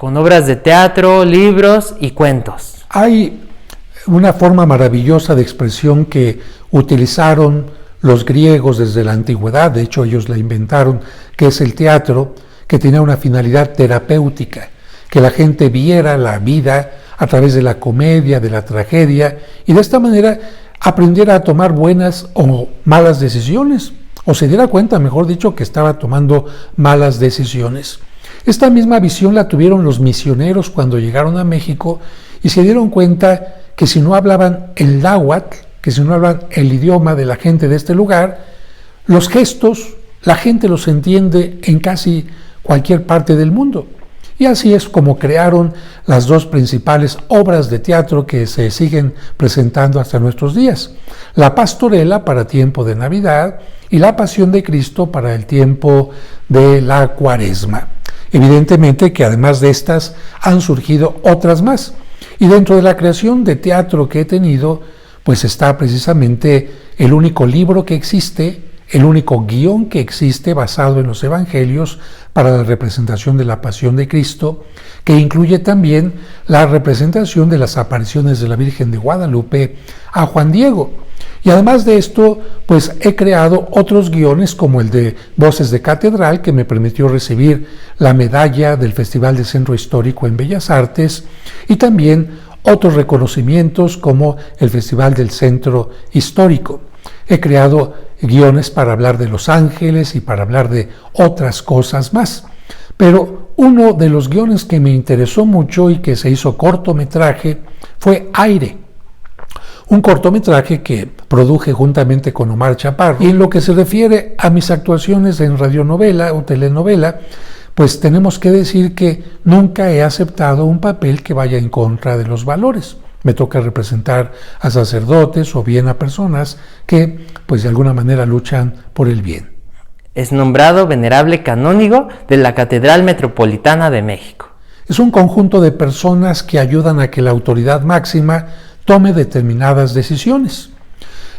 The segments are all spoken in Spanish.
con obras de teatro, libros y cuentos. Hay una forma maravillosa de expresión que utilizaron los griegos desde la antigüedad, de hecho ellos la inventaron, que es el teatro, que tenía una finalidad terapéutica, que la gente viera la vida a través de la comedia, de la tragedia, y de esta manera aprendiera a tomar buenas o malas decisiones, o se diera cuenta, mejor dicho, que estaba tomando malas decisiones. Esta misma visión la tuvieron los misioneros cuando llegaron a México y se dieron cuenta que si no hablaban el náhuatl, que si no hablaban el idioma de la gente de este lugar, los gestos la gente los entiende en casi cualquier parte del mundo. Y así es como crearon las dos principales obras de teatro que se siguen presentando hasta nuestros días: La Pastorela para tiempo de Navidad y La Pasión de Cristo para el tiempo de la Cuaresma. Evidentemente que además de estas han surgido otras más. Y dentro de la creación de teatro que he tenido, pues está precisamente el único libro que existe, el único guión que existe basado en los evangelios para la representación de la Pasión de Cristo, que incluye también la representación de las apariciones de la Virgen de Guadalupe a Juan Diego. Y además de esto, pues he creado otros guiones como el de Voces de Catedral, que me permitió recibir la medalla del Festival de Centro Histórico en Bellas Artes, y también otros reconocimientos como el Festival del Centro Histórico. He creado guiones para hablar de los ángeles y para hablar de otras cosas más. Pero uno de los guiones que me interesó mucho y que se hizo cortometraje fue Aire, un cortometraje que produje juntamente con Omar Chaparro. Y en lo que se refiere a mis actuaciones en radionovela o telenovela, pues tenemos que decir que nunca he aceptado un papel que vaya en contra de los valores. Me toca representar a sacerdotes o bien a personas que, pues de alguna manera, luchan por el bien. Es nombrado venerable canónigo de la Catedral Metropolitana de México. Es un conjunto de personas que ayudan a que la autoridad máxima tome determinadas decisiones.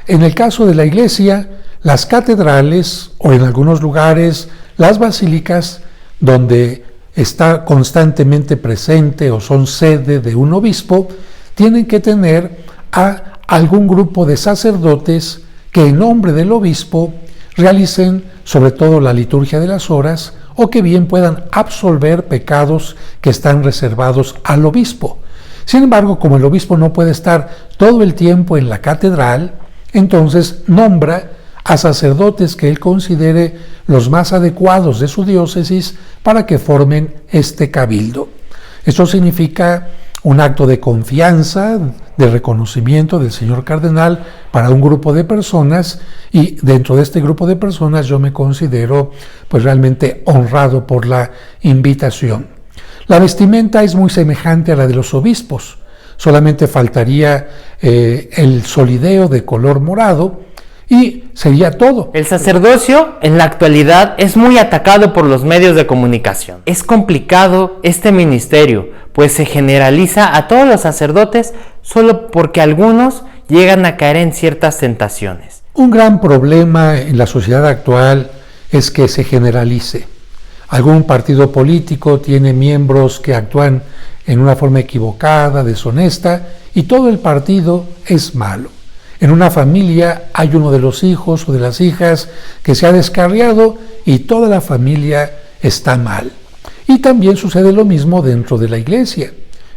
En el caso de la Iglesia, las catedrales o en algunos lugares las basílicas, donde está constantemente presente o son sede de un obispo, tienen que tener a algún grupo de sacerdotes que en nombre del obispo realicen sobre todo la liturgia de las horas o que bien puedan absolver pecados que están reservados al obispo. Sin embargo, como el obispo no puede estar todo el tiempo en la catedral, entonces nombra a sacerdotes que él considere los más adecuados de su diócesis para que formen este cabildo. Esto significa un acto de confianza, de reconocimiento del señor cardenal para un grupo de personas, y dentro de este grupo de personas yo me considero pues realmente honrado por la invitación. La vestimenta es muy semejante a la de los obispos, solamente faltaría el solideo de color morado y sería todo. El sacerdocio en la actualidad es muy atacado por los medios de comunicación. Es complicado este ministerio, pues se generaliza a todos los sacerdotes solo porque algunos llegan a caer en ciertas tentaciones. Un gran problema en la sociedad actual es que se generalice. Algún partido político tiene miembros que actúan en una forma equivocada, deshonesta, y todo el partido es malo. En una familia hay uno de los hijos o de las hijas que se ha descarriado y toda la familia está mal. Y también sucede lo mismo dentro de la iglesia.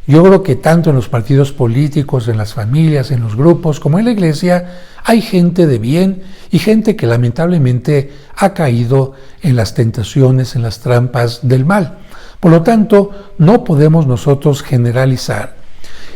Yo creo que tanto en los partidos políticos, en las familias, en los grupos, como en la iglesia, hay gente de bien y gente que lamentablemente ha caído en las tentaciones, en las trampas del mal. Por lo tanto, no podemos nosotros generalizar.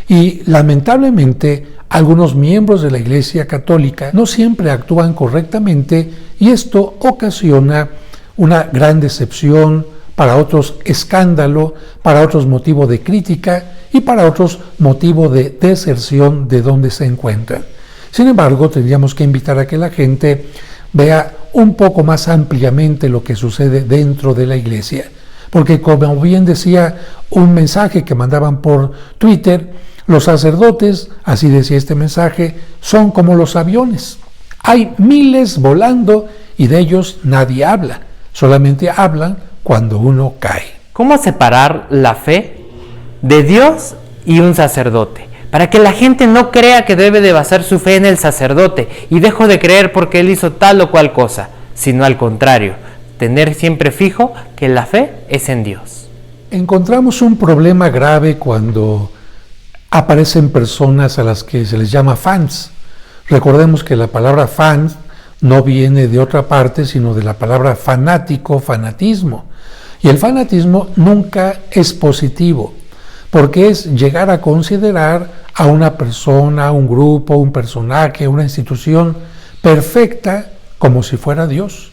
Y lamentablemente, algunos miembros de la Iglesia Católica no siempre actúan correctamente y esto ocasiona una gran decepción, para otros escándalo, para otros motivo de crítica y para otros motivo de deserción de donde se encuentran. Sin embargo, tendríamos que invitar a que la gente vea un poco más ampliamente lo que sucede dentro de la Iglesia, porque como bien decía un mensaje que mandaban por Twitter, los sacerdotes, así decía este mensaje, son como los aviones. Hay miles volando y de ellos nadie habla, solamente hablan cuando uno cae. ¿Cómo separar la fe de Dios y un sacerdote, para que la gente no crea que debe de basar su fe en el sacerdote y dejo de creer porque él hizo tal o cual cosa, sino al contrario, tener siempre fijo que la fe es en Dios. Encontramos un problema grave cuando aparecen personas a las que se les llama fans. Recordemos que la palabra fan no viene de otra parte, sino de la palabra fanático, fanatismo. Y el fanatismo nunca es positivo, porque es llegar a considerar a una persona, un grupo, un personaje, una institución perfecta como si fuera Dios.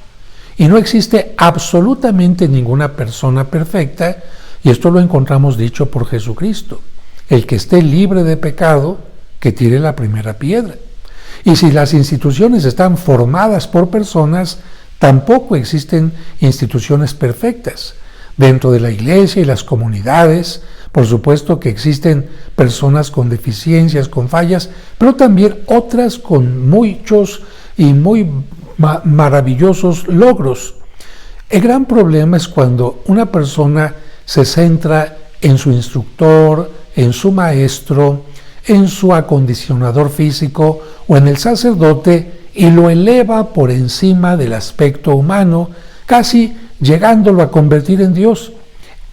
Y no existe absolutamente ninguna persona perfecta, y esto lo encontramos dicho por Jesucristo. El que esté libre de pecado, que tire la primera piedra. Y si las instituciones están formadas por personas, tampoco existen instituciones perfectas. Dentro de la iglesia y las comunidades, por supuesto que existen personas con deficiencias, con fallas, pero también otras con muchos y muy maravillosos logros. El gran problema es cuando una persona se centra en su instructor, en su maestro, en su acondicionador físico o en el sacerdote y lo eleva por encima del aspecto humano, casi llegándolo a convertir en Dios.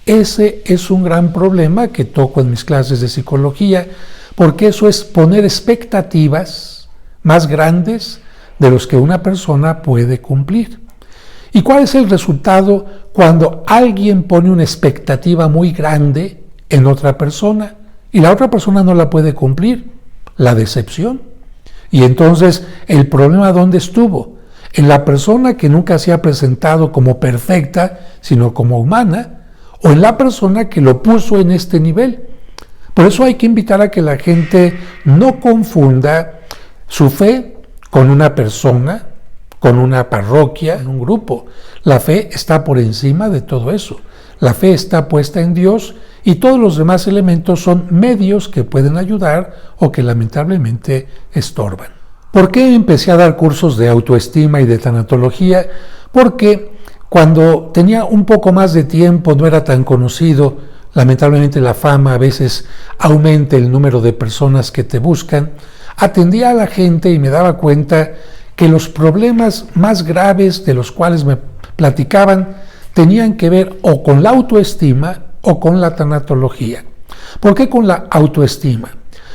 Ese es un gran problema que toco en mis clases de psicología, porque eso es poner expectativas más grandes de los que una persona puede cumplir. ¿Y cuál es el resultado cuando alguien pone una expectativa muy grande en otra persona y la otra persona no la puede cumplir? La decepción. Y entonces, ¿el problema dónde estuvo? En la persona que nunca se ha presentado como perfecta, sino como humana, o en la persona que lo puso en este nivel. Por eso hay que invitar a que la gente no confunda su fe con una persona, con una parroquia, en un grupo. La fe está por encima de todo eso. La fe está puesta en Dios y todos los demás elementos son medios que pueden ayudar o que lamentablemente estorban. ¿Por qué empecé a dar cursos de autoestima y de tanatología? Porque cuando tenía un poco más de tiempo, no era tan conocido, lamentablemente la fama a veces aumenta el número de personas que te buscan, atendía a la gente y me daba cuenta que los problemas más graves de los cuales me platicaban tenían que ver o con la autoestima o con la tanatología. ¿Por qué con la autoestima?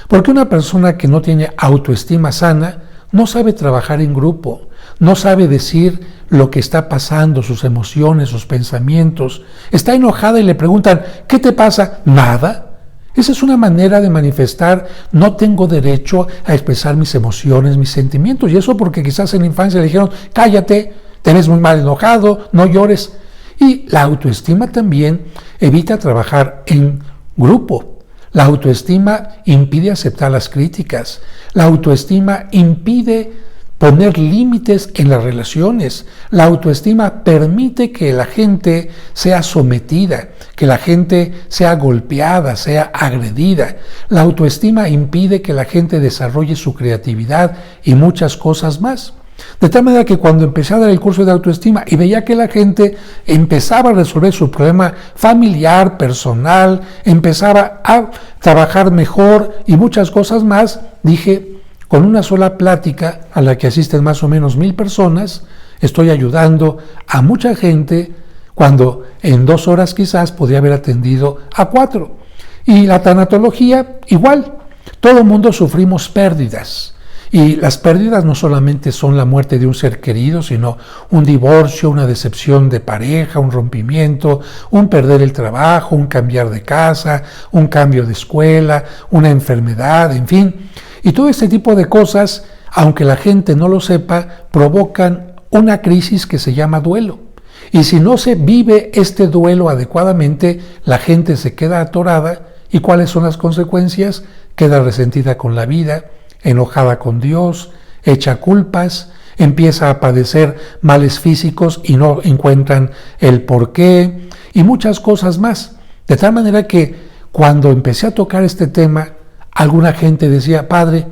Porque una persona que no tiene autoestima sana no sabe trabajar en grupo, no sabe decir lo que está pasando, sus emociones, sus pensamientos. Está enojada y le preguntan, ¿qué te pasa? Nada. Esa es una manera de manifestar, no tengo derecho a expresar mis emociones, mis sentimientos. Y eso porque quizás en la infancia le dijeron, cállate, te ves muy mal enojado, no llores. Y la autoestima también evita trabajar en grupo. La autoestima impide aceptar las críticas. La autoestima impide poner límites en las relaciones. La autoestima permite que la gente sea sometida, que la gente sea golpeada, sea agredida. La autoestima impide que la gente desarrolle su creatividad y muchas cosas más. De tal manera que cuando empecé a dar el curso de autoestima y veía que la gente empezaba a resolver su problema familiar, personal, empezaba a trabajar mejor y muchas cosas más, dije, con una sola plática a la que asisten más o menos 1000 personas, estoy ayudando a mucha gente cuando en 2 horas quizás podría haber atendido a 4. Y la tanatología igual, todo mundo sufrimos pérdidas. Y las pérdidas no solamente son la muerte de un ser querido, sino un divorcio, una decepción de pareja, un rompimiento, un perder el trabajo, un cambiar de casa, un cambio de escuela, una enfermedad, en fin. Y todo este tipo de cosas, aunque la gente no lo sepa, provocan una crisis que se llama duelo. Y si no se vive este duelo adecuadamente, la gente se queda atorada. ¿Y cuáles son las consecuencias? Queda resentida con la vida, enojada con Dios, echa culpas, empieza a padecer males físicos y no encuentran el porqué y muchas cosas más. De tal manera que cuando empecé a tocar este tema, alguna gente decía, Padre,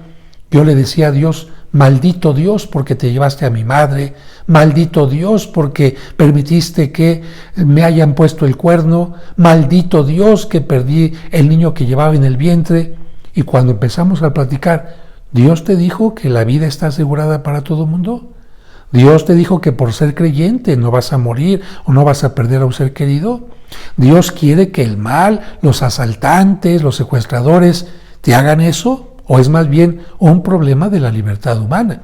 yo le decía a Dios, maldito Dios porque te llevaste a mi madre, maldito Dios porque permitiste que me hayan puesto el cuerno, maldito Dios que perdí el niño que llevaba en el vientre. Y cuando empezamos a platicar, ¿Dios te dijo que la vida está asegurada para todo el mundo? ¿Dios te dijo que por ser creyente no vas a morir o no vas a perder a un ser querido? ¿Dios quiere que el mal, los asaltantes, los secuestradores te hagan eso? ¿O es más bien un problema de la libertad humana?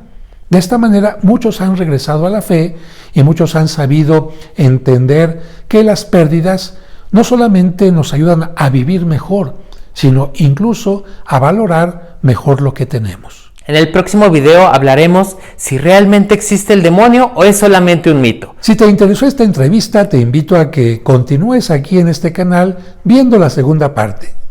De esta manera, muchos han regresado a la fe y muchos han sabido entender que las pérdidas no solamente nos ayudan a vivir mejor, sino incluso a valorar mejor lo que tenemos. En el próximo video hablaremos si realmente existe el demonio o es solamente un mito. Si te interesó esta entrevista, te invito a que continúes aquí en este canal viendo la segunda parte.